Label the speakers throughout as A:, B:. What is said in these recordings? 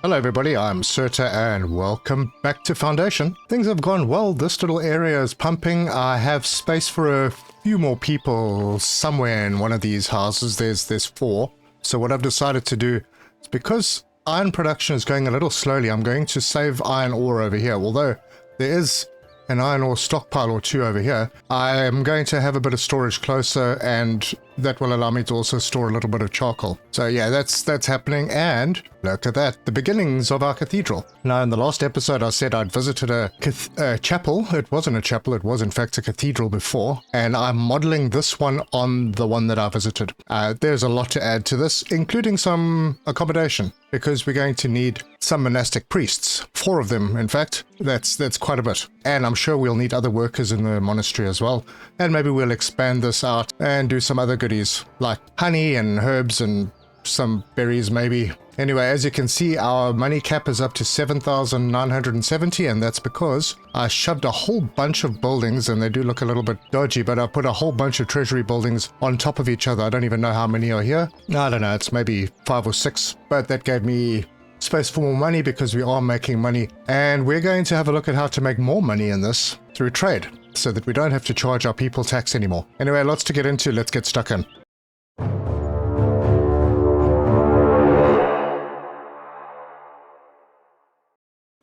A: Hello everybody, I'm Surta and welcome back to Foundation. Things have gone well, this little area is pumping. I have space for a few more people somewhere in one of these houses. There's 4. So what I've decided to do is, because iron production is going a little slowly, I'm going to save iron ore over here. Although there is an iron ore stockpile or 2 over here, I am going to have a bit of storage closer, and that will allow me to also store a little bit of charcoal. So yeah, that's happening, and look at that, the beginnings of our cathedral. Now, in the last episode, I said I'd visited a chapel. It wasn't a chapel, it was in fact a cathedral before, and I'm modeling this one on the one that I visited. There's a lot to add to this, including some accommodation, because we're going to need some monastic priests. 4 of them, in fact. That's quite a bit. And I'm sure we'll need other workers in the monastery as well. And maybe we'll expand this out and do some other goodies, like honey and herbs and some berries maybe. Anyway, as you can see, our money cap is up to 7,970, and that's because I shoved a whole bunch of buildings, and they do look a little bit dodgy, but I put a whole bunch of treasury buildings on top of each other. I don't even know how many are here. I don't know, it's maybe 5 or 6, but that gave me space for more money because we are making money, and we're going to have a look at how to make more money in this through trade, so that we don't have to charge our people tax anymore. Anyway, lots to get into. Let's get stuck in.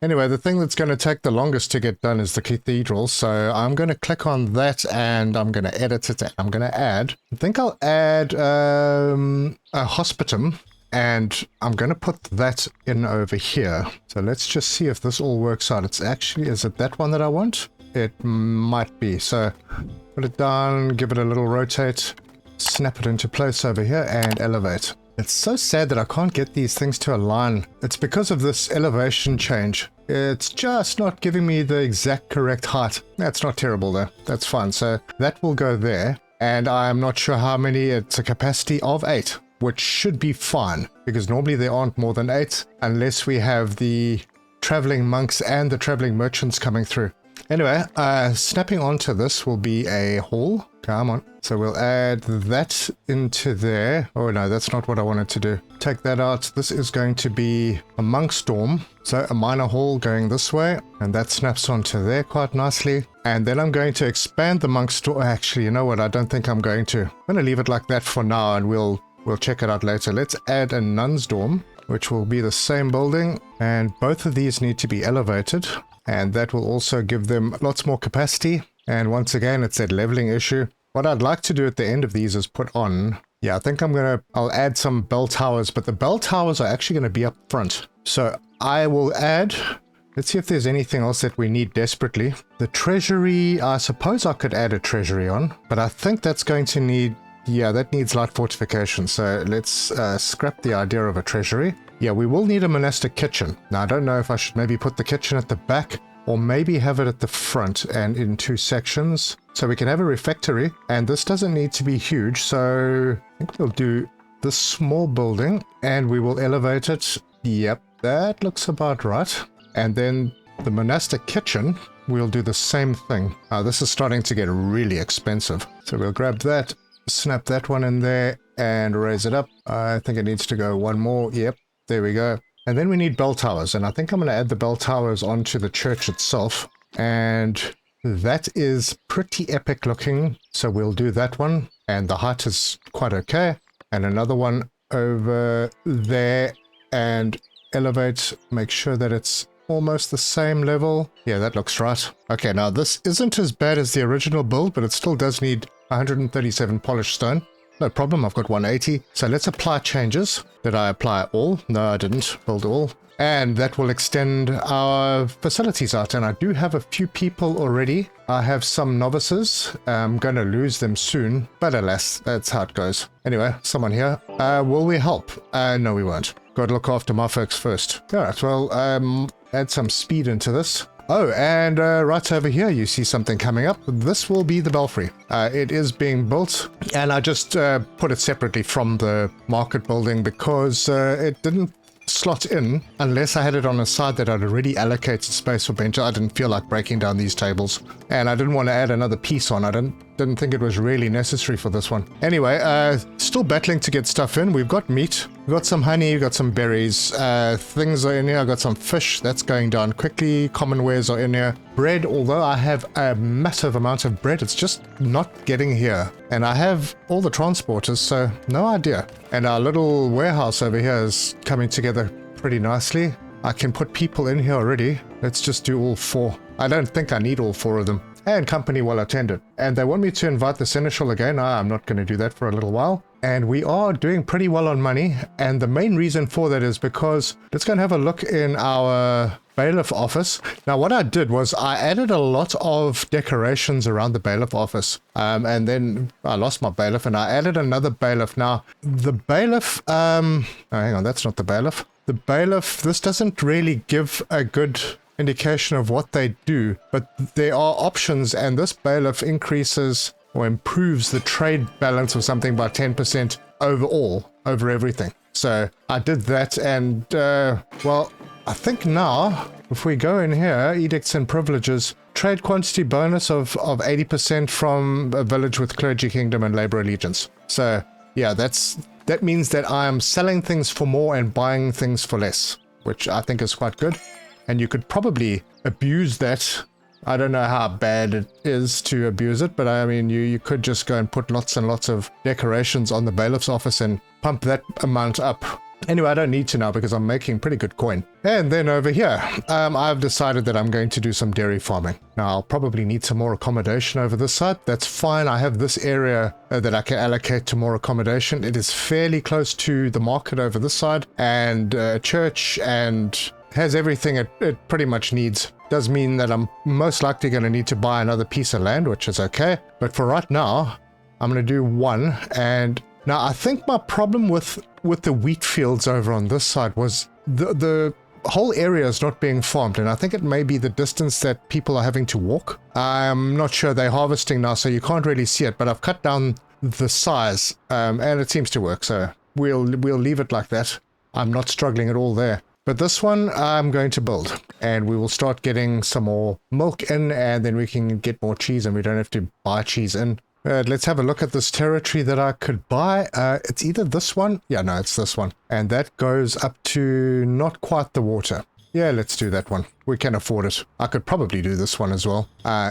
A: Anyway, the thing that's going to take the longest to get done is the cathedral, so I'm going to click on that and I'm going to edit it, and I'm going to add, I think I'll add a hospitum, and I'm going to put that in over here. So let's just see if this all works out. It's actually, is it that one that I want? It might be. So put it down, give it a little rotate, snap it into place over here, and elevate. It's so sad that I can't get these things to align. It's because of this elevation change. It's just not giving me the exact correct height. That's not terrible though. That's fine. So that will go there. And I'm not sure how many. It's a capacity of 8, which should be fine, because normally there aren't more than 8 unless we have the traveling monks and the traveling merchants coming through. Anyway, snapping onto this will be a hall. Come on. So we'll add that into there. Oh no, that's not what I wanted to do. Take that out. This is going to be a monk's dorm. So a minor hall going this way, and that snaps onto there quite nicely. And then I'm going to expand the monk's dorm. Actually, you know what? I don't think I'm going to. I'm going to leave it like that for now, and we'll check it out later. Let's add a nun's dorm, which will be the same building, and both of these need to be elevated, and that will also give them lots more capacity. And once again, it's that leveling issue. What I'd like to do at the end of these is put on, yeah, I think I'll add some bell towers, but the bell towers are actually going to be up front. So I will add, let's see if there's anything else that we need desperately. The treasury, I suppose I could add a treasury on, but I think that's going to need, yeah, that needs light fortification. So let's scrap the idea of a treasury. Yeah, we will need a monastic kitchen. Now, I don't know if I should maybe put the kitchen at the back, or maybe have it at the front and in 2 sections. So we can have a refectory, and this doesn't need to be huge. So I think we'll do this small building, and we will elevate it. Yep, that looks about right. And then the monastic kitchen, we'll do the same thing. This is starting to get really expensive. So we'll grab that, snap that one in there, and raise it up. I think it needs to go one more. Yep, there we go. And then we need bell towers, and I think I'm going to add the bell towers onto the church itself, and that is pretty epic looking, so we'll do that one, and the height is quite okay, and another one over there, and elevate, make sure that it's almost the same level. Yeah, that looks right. Okay, now this isn't as bad as the original build, but it still does need 137 polished stone. No problem, I've got 180. So let's apply changes. Did I apply all? No, I didn't. Build all. And that will extend our facilities out. And I do have a few people already. I have some novices. I'm going to lose them soon. But alas, that's how it goes. Anyway, someone here. Will we help? No, we won't. Got to look after my folks first. Alright, well, add some speed into this. Oh, and right over here you see something coming up. This will be the belfry. It is being built, and I just put it separately from the market building because it didn't slot in unless I had it on a side that I'd already allocated space for bench. I didn't feel like breaking down these tables, and I didn't want to add another piece on. I didn't didn't think it was really necessary for this one. Anyway, still battling to get stuff in. We've got meat, we've got some honey, we've got some berries, things are in here. I've got some fish, that's going down quickly. Common wares are in here. Bread, although I have a massive amount of bread, it's just not getting here. And I have all the transporters, so no idea. And our little warehouse over here is coming together pretty nicely. I can put people in here already. Let's just do all 4. I don't think I need all 4 of them. And company well attended. And they want me to invite the seneschal again. I'm not going to do that for a little while. And we are doing pretty well on money. And the main reason for that is because let's go and have a look in our bailiff office. Now, what I did was I added a lot of decorations around the bailiff office. And then I lost my bailiff and I added another bailiff. Now, the bailiff, oh, hang on, that's not the bailiff. The bailiff, this doesn't really give a good indication of what they do, but there are options, and this bailiff increases or improves the trade balance of something by 10% overall, over everything. So I did that, and well, I think now, if we go in here, edicts and privileges, trade quantity bonus of 80% from a village with clergy kingdom and labor allegiance. So yeah, that means that I am selling things for more and buying things for less, which I think is quite good. And you could probably abuse that. I don't know how bad it is to abuse it, but I mean, you could just go and put lots and lots of decorations on the bailiff's office and pump that amount up. Anyway, I don't need to now because I'm making pretty good coin. And then over here, I've decided that I'm going to do some dairy farming. Now, I'll probably need some more accommodation over this side. That's fine. I have this area that I can allocate to more accommodation. It is fairly close to the market over this side and church, and has everything it pretty much needs. Does mean that I'm most likely going to need to buy another piece of land, which is okay. But for right now, I'm going to do 1. And now I think my problem with the wheat fields over on this side was the whole area is not being farmed, and I think it may be the distance that people are having to walk. I'm not sure. They're harvesting now, so you can't really see it, but I've cut down the size, and it seems to work, so we'll leave it like that. I'm not struggling at all there. But this one I'm going to build, and we will start getting some more milk in, and then we can get more cheese, and we don't have to buy cheese in. Let's have a look at this territory that I could buy. It's either this one. Yeah, no, it's this one. And that goes up to not quite the water. Yeah, let's do that one. We can afford it. I could probably do this one as well.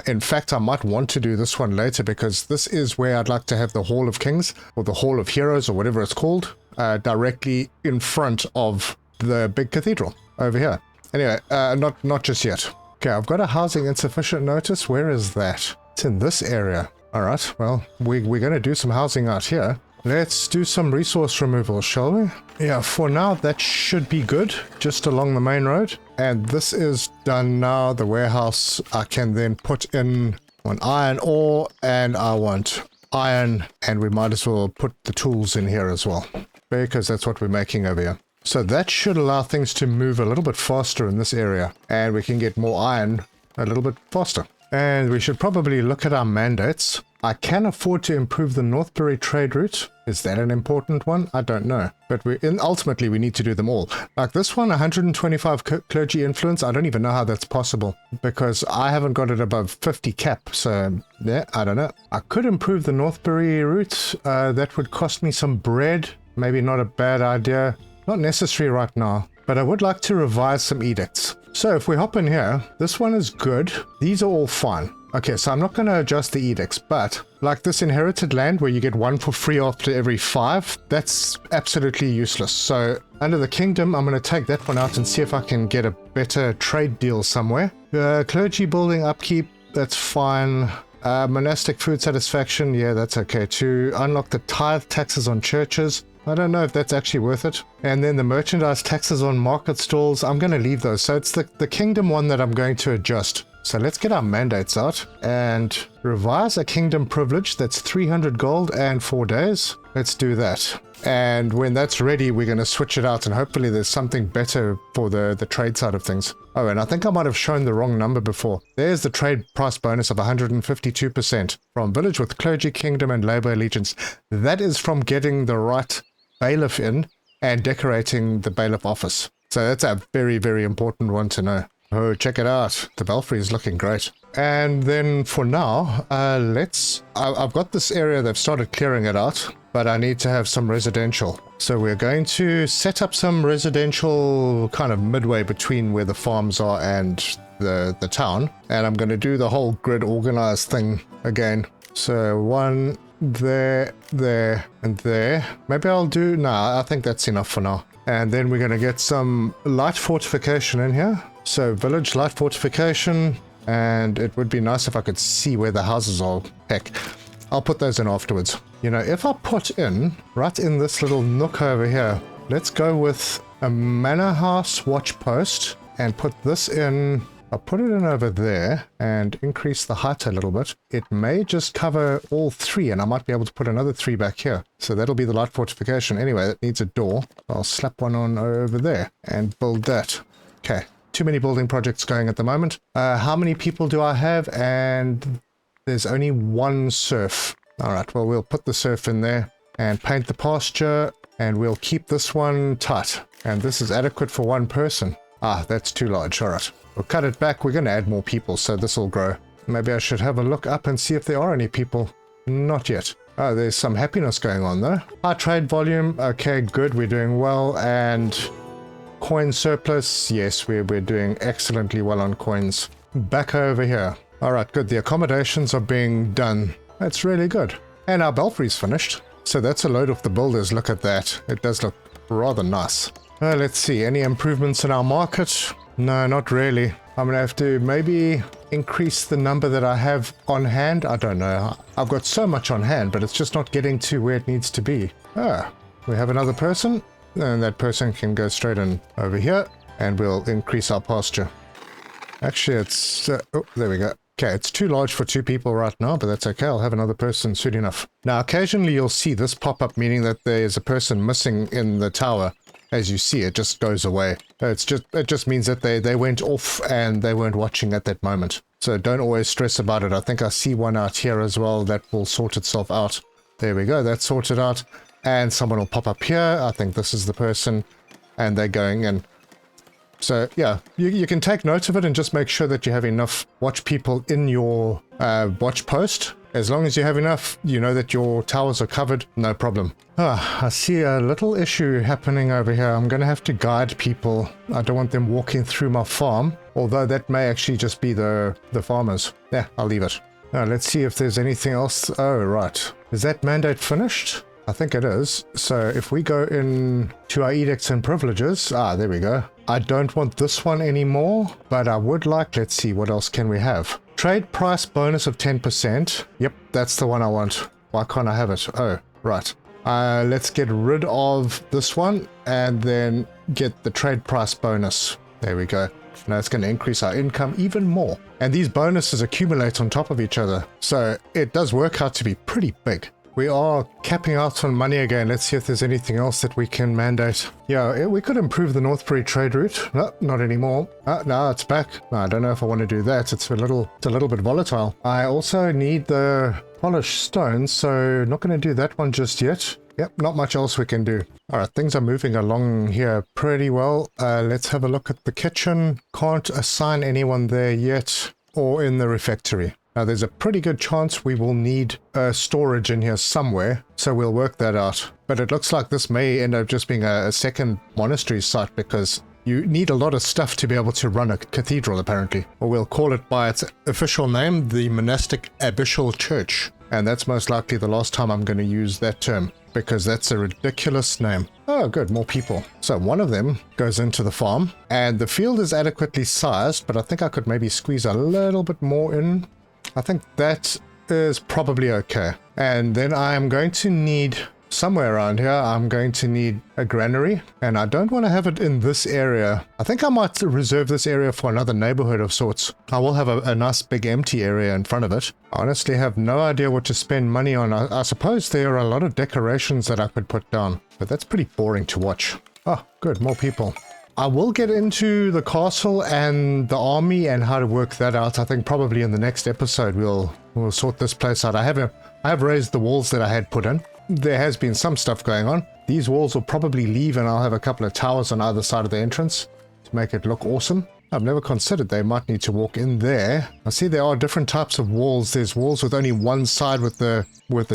A: In fact, I might want to do this one later because this is where I'd like to have the Hall of Kings, or the Hall of Heroes, or whatever it's called, directly in front of the big cathedral over here. Anyway, not just yet. Okay, I've got a housing insufficient notice. Where is that? It's in this area. All right, well, we're going to do some housing out here. Let's do some resource removal, shall we? Yeah, for now, that should be good, just along the main road. And this is done now. The warehouse, I can then put in an iron ore, and I want iron, and we might as well put the tools in here as well, because that's what we're making over here. So that should allow things to move a little bit faster in this area, and we can get more iron a little bit faster. And we should probably look at our mandates. I can afford to improve the Northbury trade route. Is that an important one? I don't know. But ultimately, we need to do them all. Like this one, 125 clergy influence. I don't even know how that's possible because I haven't got it above 50 cap. So, yeah, I don't know. I could improve the Northbury route. That would cost me some bread. Maybe not a bad idea. Not necessary right now. But I would like to revise some edicts. So if we hop in here, this one is good. These are all fine. Okay, so I'm not going to adjust the edicts, but like this inherited land where you get 1 for free after every 5, that's absolutely useless. So under the kingdom, I'm going to take that one out and see if I can get a better trade deal somewhere. Clergy building upkeep, that's fine. Monastic food satisfaction, yeah, that's okay too. Unlock the tithe taxes on churches. I don't know if that's actually worth it. And then the merchandise taxes on market stalls, I'm going to leave those. So it's the kingdom one that I'm going to adjust. So let's get our mandates out and revise a kingdom privilege. That's 300 gold and 4 days. Let's do that. And when that's ready, we're going to switch it out and hopefully there's something better for the trade side of things. Oh, and I think I might have shown the wrong number before. There's the trade price bonus of 152% from village with clergy, kingdom, and labor allegiance. That is from getting the right bailiff in and decorating the bailiff office. So that's a very, very important one to know. Oh, check it out. The belfry is looking great. And then for now, I've got this area, they've started clearing it out, but I need to have some residential. So we're going to set up some residential kind of midway between where the farms are and the town. And I'm going to do the whole grid organized thing again. So one there, there, and there. Maybe I'll do, nah, I think that's enough for now. And then we're going to get some light fortification in here. So village light fortification. And it would be nice if I could see where the houses are. Heck, I'll put those in afterwards. You know, if I put in, right in this little nook over here, let's go with a manor house watch post and put this in. I'll put it in over there and increase the height a little bit. It may just cover all three, and I might be able to put another 3 back here. So that'll be the light fortification. Anyway, that needs a door. I'll slap one on over there and build that. Okay. Too many building projects going at the moment. How many people do I have? And there's only 1 serf. All right, well, we'll put the serf in there and paint the pasture, and we'll keep this one tight. And this is adequate for 1 person. Ah, that's too large. All right, we'll cut it back. We're going to add more people, so this will grow. Maybe I should have a look up and see if there are any people. Not yet. Oh, there's some happiness going on though. High trade volume. Okay, good. We're doing well. And coin surplus, yes, we're doing excellently well on coins. Back over here. All right, good. The accommodations are being done. That's really good. And our belfry's finished. So that's a load off the builders. Look at that. It does look rather nice. Let's see. Any improvements in our market? No, not really. I'm going to have to maybe increase the number that I have on hand. I don't know. I've got so much on hand, but it's just not getting to where it needs to be. Ah, we have another person. And that person can go straight in over here, and we'll increase our pasture. Actually, it's... oh, there we go. Okay, it's too large for 2 people right now, but that's okay. I'll have another person soon enough. Now, occasionally you'll see this pop up, meaning that there's a person missing in the tower. As you see, it just goes away. It just means that they went off and they weren't watching at that moment. So don't always stress about it. I think I see one out here as well that will sort itself out. There we go. That's sorted out. And someone will pop up here. I think this is the person, and they're going in. So yeah, you can take note of it and just make sure that you have enough watch people in your watch post. As long as you have enough, you know that your towers are covered, no problem. I see a little issue happening over here. I'm going to have to guide people. I don't want them walking through my farm, although that may actually just be the farmers. Yeah, I'll leave it. Now let's see if there's anything else. Oh, right. Is that mandate finished? I think it is. So if we go in to our edicts and privileges, there we go. I don't want this one anymore, but I would like, let's see, what else can we have? Trade price bonus of 10%. Yep, that's the one I want. Why can't I have it? Oh, right. Let's get rid of this one and then get the trade price bonus. There we go. Now it's going to increase our income even more. And these bonuses accumulate on top of each other. So it does work out to be pretty big. We are capping out on money again. Let's see if there's anything else that we can mandate. Yeah, we could improve the Northbury trade route. No, not anymore. No, it's back. No, I don't know if I want to do that. It's a little bit volatile. I also need the polished stone, so not going to do that one just yet. Yep, not much else we can do. All right, things are moving along here pretty well. Let's have a look at the kitchen. Can't assign anyone there yet, or in the refectory. Now, there's a pretty good chance we will need storage in here somewhere, so we'll work that out. But it looks like this may end up just being a second monastery site, because you need a lot of stuff to be able to run a cathedral, apparently. Or we'll call it by its official name, the Monastic Abbatial Church. And that's most likely the last time I'm going to use that term, because that's a ridiculous name. Oh, good, more people. So one of them goes into the farm, and the field is adequately sized, but I think I could maybe squeeze a little bit more in. I think that is probably okay. And then I am going to need, somewhere around here, I'm going to need a granary. And I don't want to have it in this area. I think I might reserve this area for another neighborhood of sorts. I will have a nice big empty area in front of it. I honestly have no idea what to spend money on. I suppose there are a lot of decorations that I could put down, but that's pretty boring to watch. Oh, good, more people. I will get into the castle and the army and how to work that out. I think probably in the next episode we'll sort this place out. I have raised the walls that I had put in. There has been some stuff going on. These walls will probably leave, and I'll have a couple of towers on either side of the entrance to make it look awesome. I've never considered they might need to walk in there. I see there are different types of walls. There's walls with only one side with the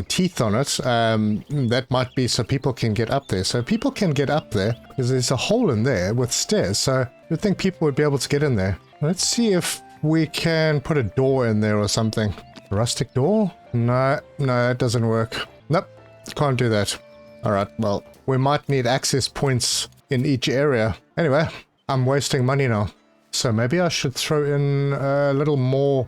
A: teeth on it. That might be so people can get up there. So people can get up there because there's a hole in there with stairs. So you'd think people would be able to get in there. Let's see if we can put a door in there or something. Rustic door? No, it doesn't work. Nope, can't do that. All right, well, we might need access points in each area. Anyway, I'm wasting money now. So maybe I should throw in a little more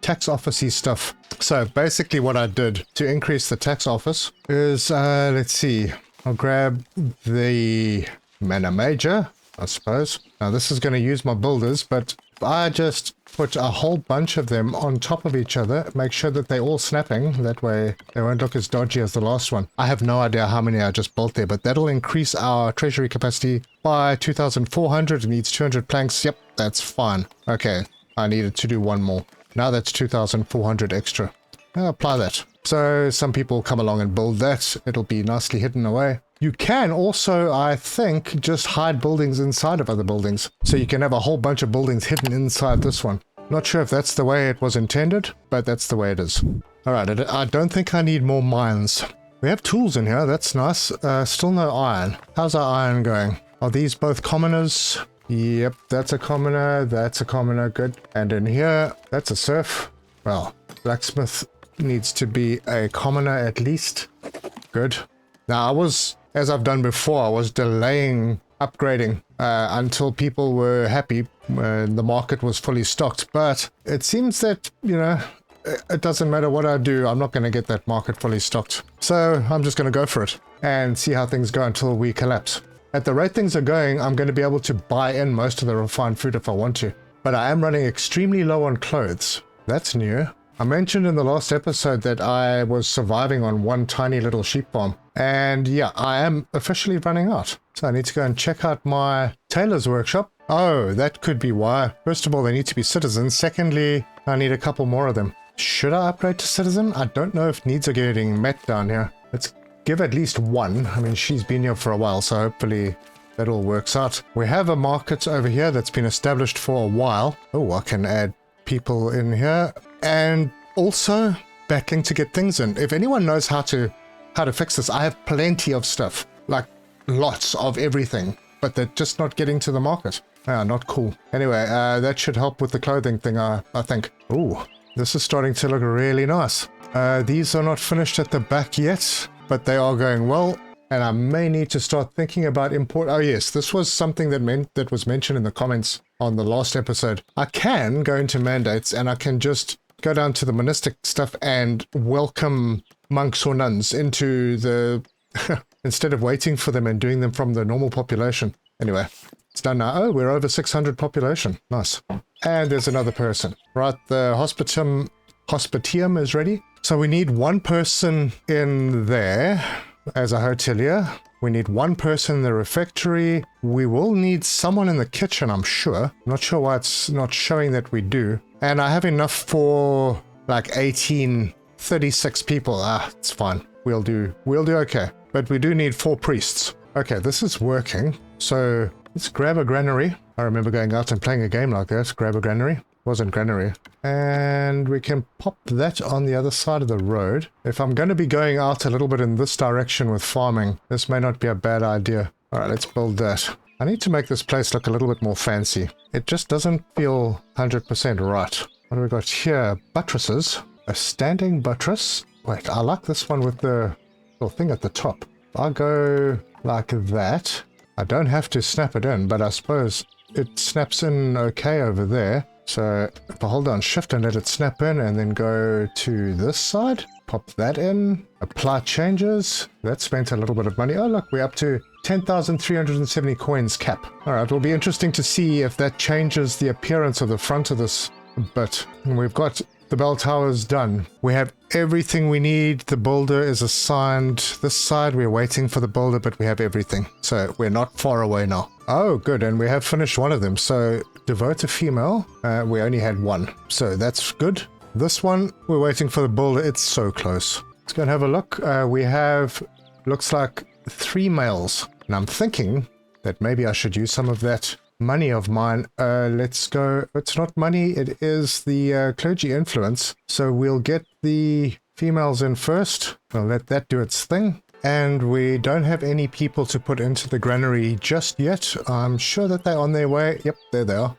A: tax office-y stuff. So basically what I did to increase the tax office is, let's see, I'll grab the Manor Major, I suppose. Now this is going to use my builders, but if I just put a whole bunch of them on top of each other, make sure that they're all snapping, that way they won't look as dodgy as the last one. I have no idea how many I just built there, but that'll increase our treasury capacity by 2,400. It needs 200 planks. Yep, that's fine. Okay, I needed to do one more. Now that's 2,400 extra. I'll apply that. So some people come along and build that. It'll be nicely hidden away. You can also, I think, just hide buildings inside of other buildings. So you can have a whole bunch of buildings hidden inside this one. Not sure if that's the way it was intended, but that's the way it is. Alright, I don't think I need more mines. We have tools in here, that's nice. Still no iron. How's our iron going? Are these both commoners? Yep, that's a commoner, good. And in here, that's a serf. Well, blacksmith needs to be a commoner at least. Good. Now, as I've done before, I was delaying upgrading until people were happy when the market was fully stocked. But it seems that, you know, it doesn't matter what I do, I'm not going to get that market fully stocked. So I'm just going to go for it and see how things go until we collapse. At the rate things are going, I'm going to be able to buy in most of the refined food if I want to. But I am running extremely low on clothes. That's new. I mentioned in the last episode that I was surviving on one tiny little sheep farm. And yeah, I am officially running out. So I need to go and check out my tailor's workshop. Oh, that could be why. First of all, they need to be citizens. Secondly, I need a couple more of them. Should I upgrade to citizen? I don't know if needs are getting met down here. Let's give at least one. I mean, she's been here for a while, so hopefully that all works out. We have a market over here that's been established for a while. Oh, I can add people in here. And also backlink to get things in. If anyone knows how to fix this, I have plenty of stuff, like lots of everything, but they're just not getting to the market. Not cool. Anyway, that should help with the clothing thing, I think. Ooh, this is starting to look really nice. These are not finished at the back yet, but they are going well, and I may need to start thinking about import. Oh yes, this was something that was mentioned in the comments on the last episode. I can go into mandates and I can just go down to the monastic stuff and welcome monks or nuns into the instead of waiting for them and doing them from the normal population. Anyway, it's done now. Oh, we're over 600 population. Nice. And there's another person. Right, the hospitium is ready. So we need one person in there as a hotelier. We need one person in the refectory. We will need someone in the kitchen, I'm sure. I'm not sure why it's not showing that we do. And I have enough for like 36 people. It's fine. We'll do okay. But we do need 4 priests. Okay, this is working. So let's grab a granary. I remember going out and playing a game like that. Grab a granary. Wasn't granary. And we can pop that on the other side of the road. If I'm going to be going out a little bit in this direction with farming, this may not be a bad idea. All right, let's build that. I need to make this place look a little bit more fancy. It just doesn't feel 100% right. What do we got here? Buttresses. A standing buttress. Wait, I like this one with the little thing at the top. I'll go like that. I don't have to snap it in, but I suppose it snaps in okay over there. So if I hold down shift and let it snap in and then go to this side, pop that in, apply changes. That spent a little bit of money. Oh look, we're up to 10,370 coins cap. Alright, it'll be interesting to see if that changes the appearance of the front of this bit. And we've got the bell towers done. We have everything we need. The builder is assigned. This side, we're waiting for the builder, but we have everything. So we're not far away now. Oh, good. And we have finished one of them. So devote a female. We only had one. So that's good. This one, we're waiting for the builder. It's so close. Let's go and have a look. We have, looks like 3 males. And I'm thinking that maybe I should use some of that money of mine. Let's go. It's not money. It is the clergy influence. So we'll get the females in first. We'll let that do its thing. And we don't have any people to put into the granary just yet. I'm sure that they're on their way. Yep, there they are.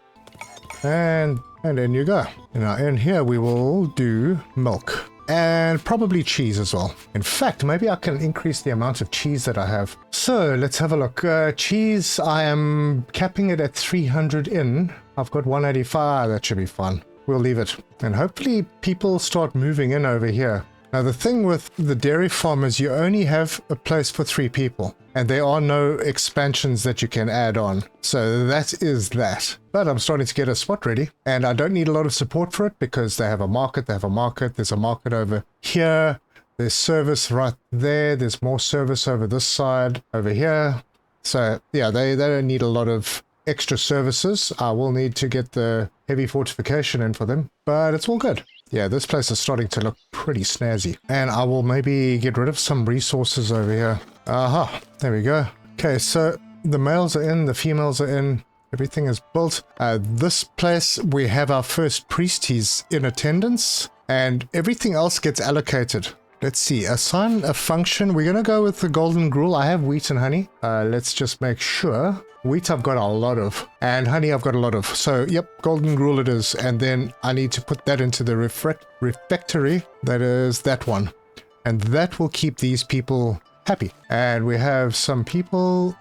A: And in you go. Now in here we will do milk. And probably cheese as well. In fact, maybe I can increase the amount of cheese that I have. So let's have a look. Cheese, I am capping it at 300 in. I've got 185. That should be fun. We'll leave it. And hopefully people start moving in over here. Now the thing with the dairy farm is you only have a place for 3 people. And there are no expansions that you can add on. So that is that. But I'm starting to get a spot ready. And I don't need a lot of support for it because they have a market, there's a market over here. There's service right there. There's more service over this side, over here. So yeah, they don't need a lot of extra services. I will need to get the heavy fortification in for them. But it's all good. Yeah, this place is starting to look pretty snazzy. And I will maybe get rid of some resources over here. Aha, there we go. Okay, so the males are in, the females are in, everything is built. This place, we have our first priest, he's in attendance, and everything else gets allocated. Let's see, assign a function. We're going to go with the golden gruel. I have wheat and honey. Let's just make sure. Wheat I've got a lot of, and honey I've got a lot of. So, yep, golden gruel it is. And then I need to put that into the refectory. That is that one. And that will keep these people happy. And we have some people,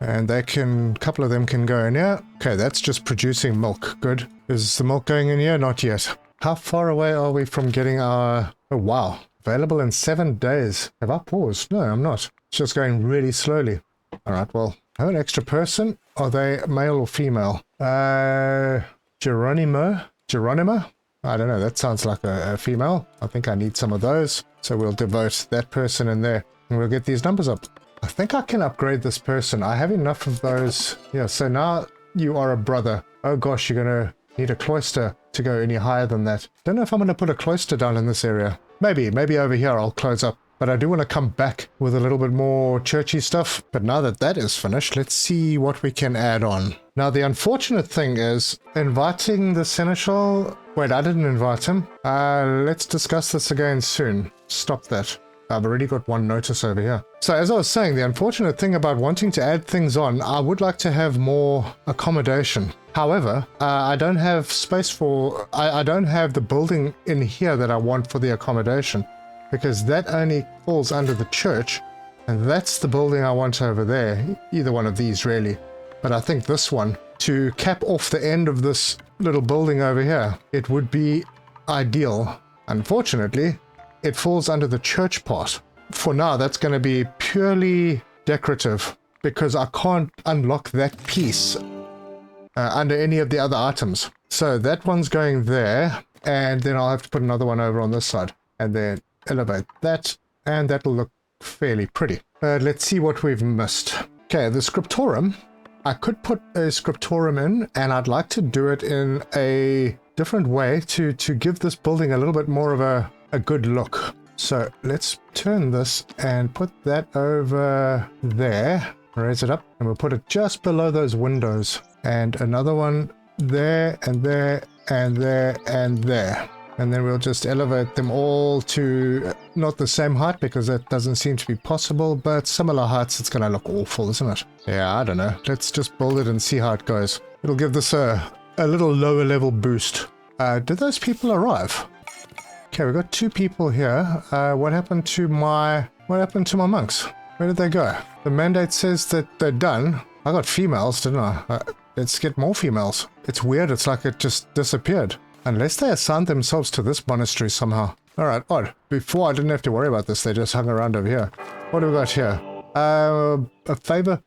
A: and they can, a couple of them can go in here. Okay, that's just producing milk. Good. Is the milk going in here? Not yet. How far away are we from getting our, oh wow, available in 7 days. Have I paused? No, I'm not. It's just going really slowly. All right, well, I have an extra person. Are they male or female? Geronimo? I don't know, that sounds like a female. I think I need some of those. So we'll devote that person in there and we'll get these numbers up. I think I can upgrade this person. I have enough of those. Yeah, so now you are a brother. Oh gosh, you're going to need a cloister to go any higher than that. Don't know if I'm going to put a cloister down in this area. Maybe over here I'll close up. But I do want to come back with a little bit more churchy stuff. But now that that is finished, let's see what we can add on. Now, the unfortunate thing is inviting the seneschal. Wait, I didn't invite him. Let's discuss this again soon. Stop that. I've already got one notice over here. So as I was saying, the unfortunate thing about wanting to add things on, I would like to have more accommodation. However, I don't have space for, I don't have the building in here that I want for the accommodation. Because that only falls under the church, and that's the building I want over there. Either one of these, really. But I think this one, to cap off the end of this little building over here, it would be ideal. Unfortunately, it falls under the church part. For now, that's going to be purely decorative, because I can't unlock that piece under any of the other items. So that one's going there, and then I'll have to put another one over on this side. And then elevate that, and that'll look fairly pretty. Let's see what we've missed. Okay, the scriptorum. I could put a scriptorum in, and I'd like to do it in a different way to give this building a little bit more of a good look. So let's turn this and put that over there. Raise it up, and we'll put it just below those windows. And another one there, and there, and there, and there. And then we'll just elevate them all to not the same height because that doesn't seem to be possible, but similar heights. It's going to look awful, isn't it? Yeah, I don't know. Let's just build it and see how it goes. It'll give this a little lower level boost. Did those people arrive? Okay, we've got 2 people here. What happened to my monks? Where did they go? The mandate says that they're done. I got females, didn't I? Let's get more females. It's weird. It's like it just disappeared. Unless they assigned themselves to this monastery somehow. Alright, odd. Before I didn't have to worry about this, they just hung around over here. What do we got here? A favor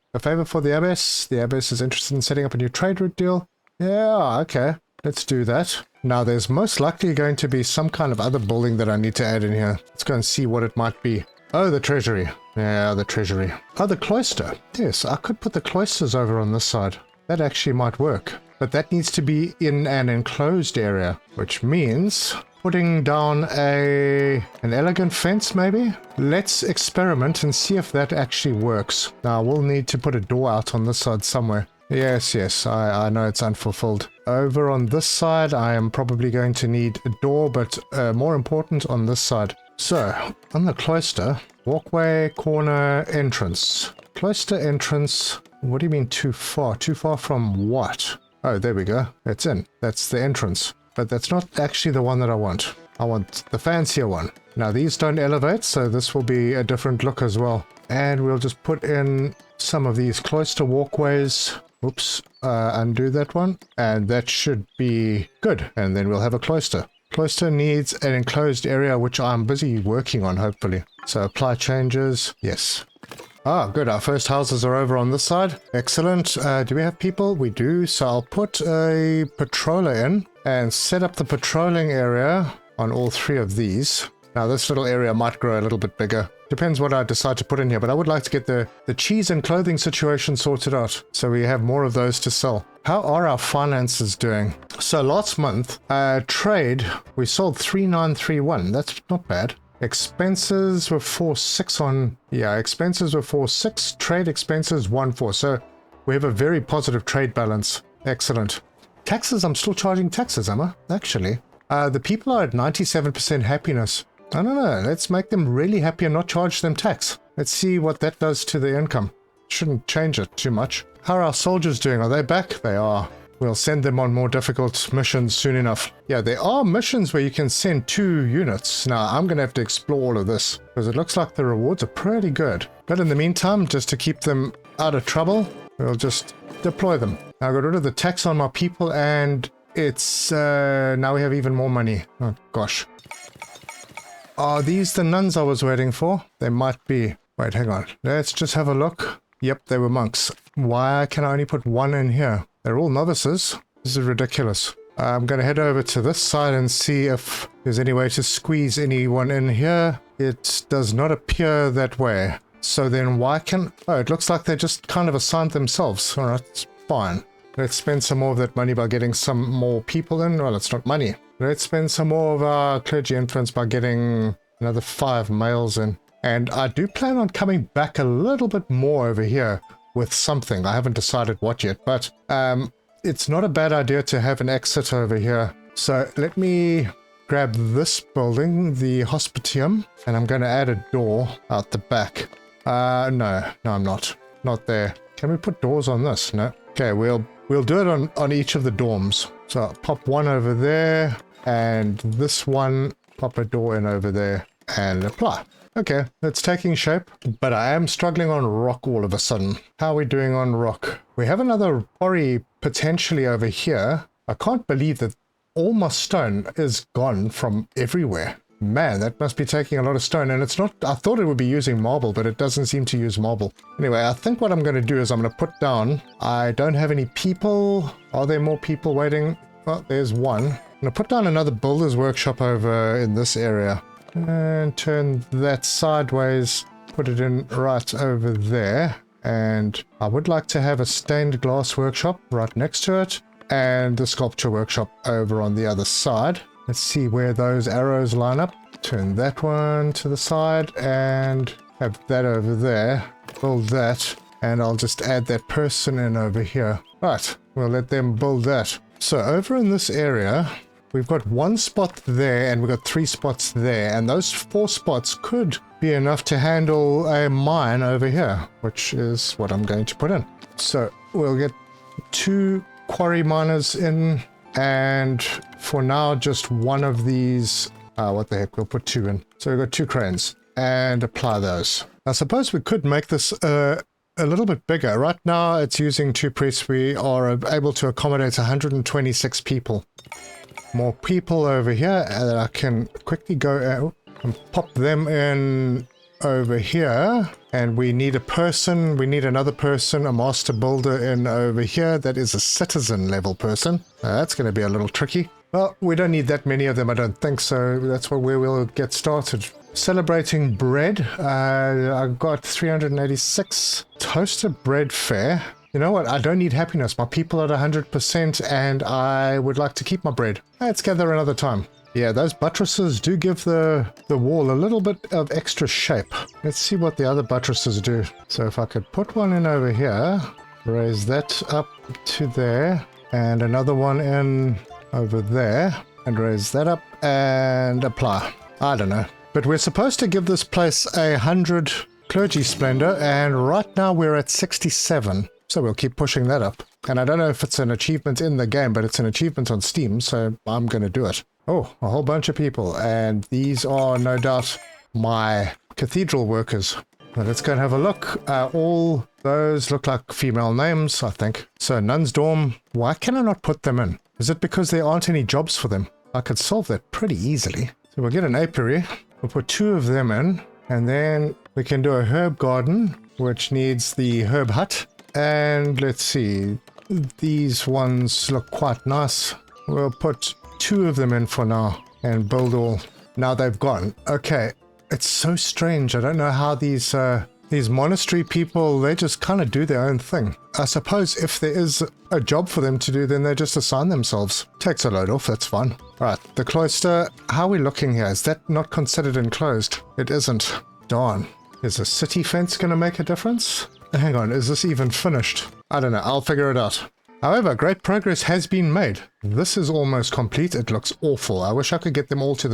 A: for the abbess. The abbess is interested in setting up a new trade route deal. Yeah, okay. Let's do that. Now there's most likely going to be some kind of other building that I need to add in here. Let's go and see what it might be. Oh, the treasury. Yeah, the treasury. Oh, the cloister. Yes, I could put the cloisters over on this side. That actually might work. But that needs to be in an enclosed area, which means putting down an elegant fence, maybe? Let's experiment and see if that actually works. Now, we'll need to put a door out on this side somewhere. Yes, yes, I know it's unfulfilled. Over on this side, I am probably going to need a door, but more important on this side. So, on the cloister, walkway, corner, entrance. Cloister entrance, what do you mean too far? Too far from what? Oh, there we go. It's in. That's the entrance. But that's not actually the one that I want. I want the fancier one. Now, these don't elevate, so this will be a different look as well. And we'll just put in some of these cloister walkways. Oops, undo that one. And that should be good. And then we'll have a cloister. Cloister needs an enclosed area, which I'm busy working on, hopefully. So apply changes. Yes. Ah, good. Our first houses are over on this side. Excellent. Do we have people? We do. So I'll put a patroller in and set up the patrolling area on all three of these. Now, this little area might grow a little bit bigger. Depends what I decide to put in here, but I would like to get the cheese and clothing situation sorted out so we have more of those to sell. How are our finances doing? So last month, trade, we sold 3931. That's not bad. Expenses were 46 on... Yeah, expenses were 46. Trade expenses 14. So we have a very positive trade balance. Excellent. Taxes, I'm still charging taxes, am I? Actually. The people are at 97% happiness. I don't know, let's make them really happy and not charge them tax. Let's see what that does to their income. Shouldn't change it too much. How are our soldiers doing? Are they back? They are. We'll send them on more difficult missions soon enough. Yeah, there are missions where you can send 2 units. Now, I'm going to have to explore all of this, because it looks like the rewards are pretty good. But in the meantime, just to keep them out of trouble, we'll just deploy them. Now, I got rid of the tax on my people, and it's... now we have even more money. Oh, gosh. Are these the nuns I was waiting for? They might be. Wait, hang on. Let's just have a look. Yep, they were monks. Why can I only put 1 in here? They're all novices. This is ridiculous. I'm going to head over to this side and see if there's any way to squeeze anyone in here. It does not appear that way. So then why can... Oh, it looks like they just kind of assigned themselves. Alright, it's fine. Let's spend some more of that money by getting some more people in. Well, it's not money. Let's spend some more of our clergy influence by getting another 5 males in. And I do plan on coming back a little bit more over here with something. I haven't decided what yet, but it's not a bad idea to have an exit over here. So let me grab this building, the hospitium, and I'm going to add a door out the back. No, I'm not. Not there. Can we put doors on this? No. Okay, we'll do it on each of the dorms. So I'll pop one over there, and this one, pop a door in over there, and apply. Okay, it's taking shape, but I am struggling on rock all of a sudden. How are we doing on rock? We have another quarry potentially over here. I can't believe that all my stone is gone from everywhere. Man, that must be taking a lot of stone, and it's not... I thought it would be using marble, but it doesn't seem to use marble. Anyway, I think what I'm going to do is I'm going to put down... I don't have any people. Are there more people waiting? Well, there's one. I'm going to put down another builder's workshop over in this area. And turn that sideways. Put it in right over there. And I would like to have a stained glass workshop right next to it. And the sculpture workshop over on the other side. Let's see where those arrows line up. Turn that one to the side and have that over there. Build that. And I'll just add that person in over here. Right, we'll let them build that. So over in this area, we've got 1 spot there and we've got 3 spots there. And those 4 spots could be enough to handle a mine over here, which is what I'm going to put in. So we'll get 2 quarry miners in. And for now, just one of these, what the heck, we'll put 2 in. So we've got 2 cranes and apply those. I suppose we could make this a little bit bigger. Right now, it's using 2 priests. We are able to accommodate 126 people. More people over here that I can quickly go and pop them in over here. And we need a person, we need another person, a master builder in over here. That is a citizen level person. That's going to be a little tricky. Well, we don't need that many of them, I don't think, so that's where we'll get started. Celebrating bread. I got 386. Toasted bread fair. You know what? I don't need happiness. My people are at 100% and I would like to keep my bread. Let's gather another time. Yeah, those buttresses do give the wall a little bit of extra shape. Let's see what the other buttresses do. So if I could put one in over here, Raise that up to there. And another one in over there. And raise that up and apply. I don't know. But we're supposed to give this place 100 clergy splendor, and right now we're at 67. So we'll keep pushing that up. And I don't know if it's an achievement in the game, but it's an achievement on Steam, so I'm going to do it. Oh, a whole bunch of people. And these are no doubt my cathedral workers. Now let's go and have a look. All those look like female names, I think. So Nun's Dorm, why can I not put them in? Is it because there aren't any jobs for them? I could solve that pretty easily. So we'll get an apiary. We'll put 2 of them in. And then we can do a herb garden, which needs the herb hut. And let's see. These ones look quite nice. We'll put 2 of them in for now and build all. Now they've gone. Okay. It's so strange. I don't know how these monastery people, they just kind of do their own thing. I suppose if there is a job for them to do, then they just assign themselves. Takes a load off, that's fine. Right, the cloister, how are we looking here? Is that not considered enclosed? It isn't. Darn. Is a city fence going to make a difference? Hang on, is this even finished? I don't know, I'll figure it out. However, great progress has been made. This is almost complete. It looks awful. I wish I could get them all to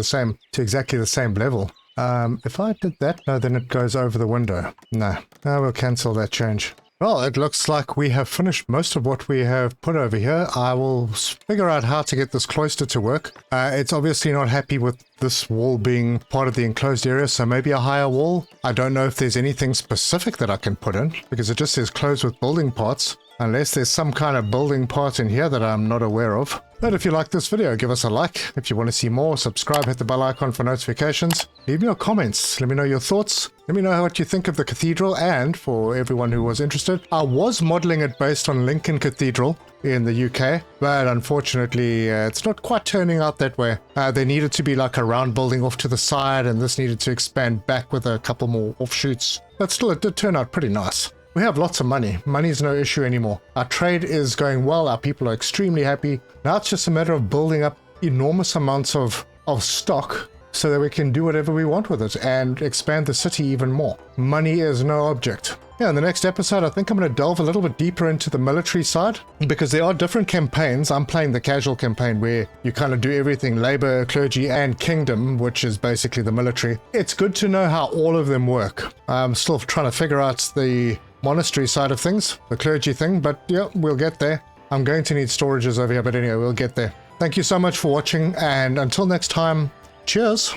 A: exactly the same level. If I did that, no, then it goes over the window. No, we'll cancel that change. Well, it looks like we have finished most of what we have put over here. I will figure out how to get this cloister to work. It's obviously not happy with this wall being part of the enclosed area, so maybe a higher wall. I don't know if there's anything specific that I can put in, because it just says closed with building parts. Unless there's some kind of building part in here that I'm not aware of. But if you like this video, give us a like. If you want to see more, subscribe, hit the bell icon for notifications. Leave me your comments. Let me know your thoughts. Let me know what you think of the cathedral, and for everyone who was interested, I was modeling it based on Lincoln Cathedral in the UK, but unfortunately it's not quite turning out that way. There needed to be like a round building off to the side, and this needed to expand back with a couple more offshoots. But still, it did turn out pretty nice. We have lots of money. Money is no issue anymore. Our trade is going well. Our people are extremely happy. Now it's just a matter of building up enormous amounts of stock so that we can do whatever we want with it and expand the city even more. Money is no object. Yeah, in the next episode, I think I'm going to delve a little bit deeper into the military side, because there are different campaigns. I'm playing the casual campaign where you kind of do everything, labor, clergy, and kingdom, which is basically the military. It's good to know how all of them work. I'm still trying to figure out the monastery side of things, the clergy thing, but yeah, we'll get there. I'm going to need storages over here, but anyway, we'll get there. Thank you so much for watching, and until next time, cheers!